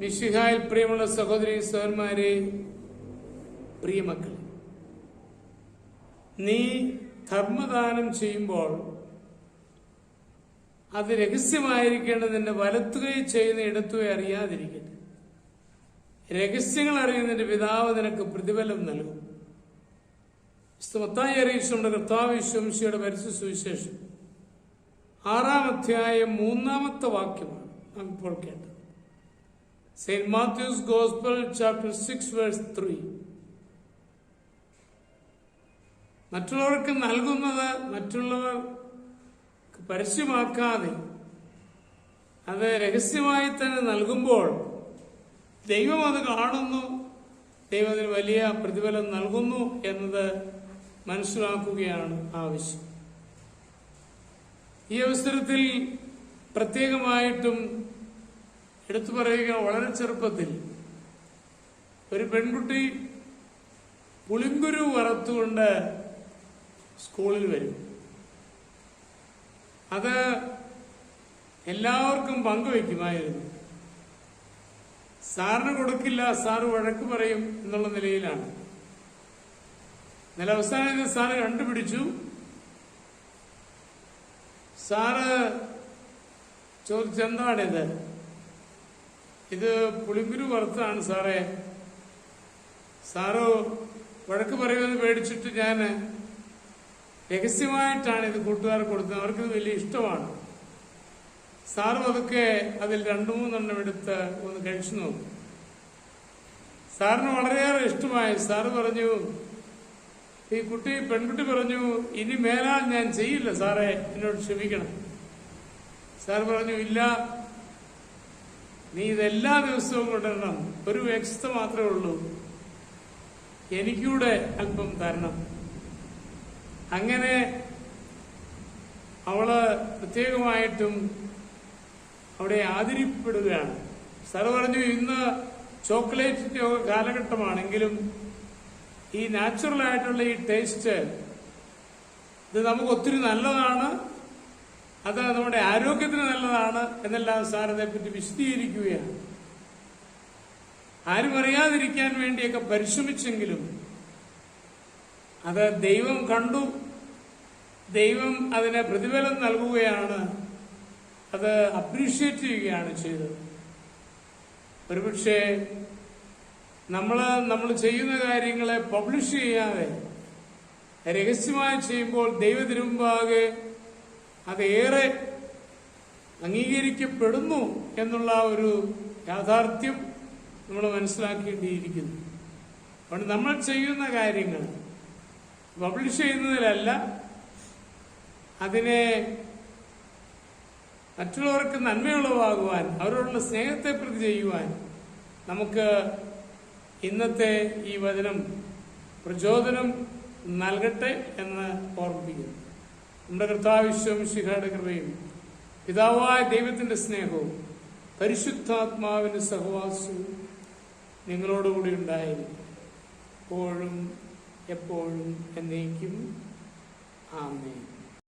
മിശിഹായിൽ പ്രിയമുള്ള സഹോദരി സഹോദരന്മാരെ, പ്രിയമക്കളെ, നീ ധർമ്മദാനം ചെയ്യുമ്പോൾ അത് രഹസ്യമായിരിക്കേണ്ടത് നിന്റെ വലത്തുകൈ ചെയ്യുന്ന ഇടത്തുകൈ അറിയാതിരിക്കട്ടെ. രഹസ്യങ്ങൾ അറിയുന്നതിന്റെ പിതാവ് നിനക്ക് പ്രതിഫലം നൽകും. മത്തായി അറിയിച്ച നമ്മുടെ കർത്താവ് യേശുമിശിഹായുടെ പരിശുദ്ധ സുവിശേഷം 6-ാം അധ്യായം 3-ാമത്തെ വാക്യമാണ് നാം ഇപ്പോൾ കേട്ടത്. Saint Matthew's gospel chapter 6 verse 3. മറ്റുള്ളവർക്ക് നൽകുന്നത് മറ്റുള്ളവർ പരസ്യമാക്കാതെ അത് രഹസ്യമായി തന്നെ നൽകുമ്പോൾ ദൈവം അത് കാണുന്നു, ദൈവത്തിന് വലിയ പ്രതിഫലം നൽകുന്നു എന്നത് മനസ്സിലാക്കുകയാണ് ആവശ്യം. ഈ അവസരത്തിൽ പ്രത്യേകമായിട്ടും എടുത്തു പറയുക, വളരെ ചെറുപ്പത്തിൽ ഒരു പെൺകുട്ടി പുളിങ്കുരു വറുത്തുകൊണ്ട് സ്കൂളിൽ വരും. അത് എല്ലാവർക്കും പങ്കുവയ്ക്കുമായിരുന്നു. സാറിന് കൊടുക്കില്ല, സാറ് വഴക്ക് പറയും എന്നുള്ള നിലയിലാണ്. എന്നാൽ അവസാനം സാറ് കണ്ടുപിടിച്ചു. സാറ് ചോദിച്ചെന്താണിത്? ഇത് പുളിങ്കുരു വറുത്താണ് സാറേ. സാറ് വഴക്ക് പറയുമെന്ന് പേടിച്ചിട്ട് ഞാൻ രഹസ്യമായിട്ടാണ് ഇത് കൂട്ടുകാർക്ക് കൊടുത്തത്. അവർക്കിത് വലിയ ഇഷ്ടമാണ്. സാറും അതൊക്കെ അതിൽ 2-3 എടുത്ത് ഒന്ന് കഴിച്ചു നോക്കും. സാറിന് വളരെയേറെ ഇഷ്ടമായി. സാറ് പറഞ്ഞു, ഈ പെൺകുട്ടി പറഞ്ഞു, ഇനി മേലാൽ ഞാൻ ചെയ്യില്ല സാറേ, എന്നോട് ക്ഷമിക്കണം. സാർ പറഞ്ഞു, ഇല്ല, നീ ഇതെല്ലാ ദിവസവും കൊണ്ടുവരണം. ഒരു വ്യക്തത മാത്രമേ ഉള്ളൂ, എനിക്കൂടെ അല്പം തരണം. അങ്ങനെ അവള് പ്രത്യേകമായിട്ടും അവിടെ ആദരിക്കപ്പെടുകയാണ്. സാർ പറഞ്ഞു, ഇന്ന് ചോക്ലേറ്റിന്റെ കാലഘട്ടമാണെങ്കിലും ഈ നാച്ചുറൽ ആയിട്ടുള്ള ഈ ടേസ്റ്റ് ഇത് നമുക്ക് ഒത്തിരി നല്ലതാണ്, അത് നമ്മുടെ ആരോഗ്യത്തിന് നല്ലതാണ് എന്നെല്ലാം സാർ അതേപ്പറ്റി വിശദീകരിക്കുകയാണ്. ആരും അറിയാതിരിക്കാൻ വേണ്ടിയൊക്കെ പരിശ്രമിച്ചെങ്കിലും അത് ദൈവം കണ്ടു, ദൈവം അതിന് പ്രതിഫലം നൽകുകയാണ്, അത് അപ്രീഷിയേറ്റ് ചെയ്യുകയാണ് ചെയ്തത്. ഒരുപക്ഷെ നമ്മൾ ചെയ്യുന്ന കാര്യങ്ങളെ പബ്ലിഷ് ചെയ്യാതെ രഹസ്യമായി ചെയ്യുമ്പോൾ ദൈവത്തിനുമുമ്പാകെ അതേറെ അംഗീകരിക്കപ്പെടുന്നു എന്നുള്ള ഒരു യാഥാർത്ഥ്യം നമ്മൾ മനസ്സിലാക്കേണ്ടിയിരിക്കുന്നു. അതുകൊണ്ട് നമ്മൾ ചെയ്യുന്ന കാര്യങ്ങൾ പബ്ലിഷ് ചെയ്യുന്നതിലല്ല, അതിനെ മറ്റുള്ളവർക്ക് നന്മയുളവാകുവാൻ, അവരോടുള്ള സ്നേഹത്തെ പ്രതി ചെയ്യുവാൻ നമുക്ക് ഇന്നത്തെ ഈ വചനം പ്രചോദനം നൽകട്ടെ എന്ന് ഓർമ്മിപ്പിക്കുന്നു. നമ്മുടെ കർത്താവ് യേശുമിശിഹായുടെ കൃപയും പിതാവായ ദൈവത്തിന്റെ സ്നേഹവും പരിശുദ്ധാത്മാവിന്റെ സഹവാസവും നിങ്ങളോടുകൂടി ഉണ്ടായിരിക്കും, എപ്പോഴും എപ്പോഴും എന്നേക്കും. ആമേൻ.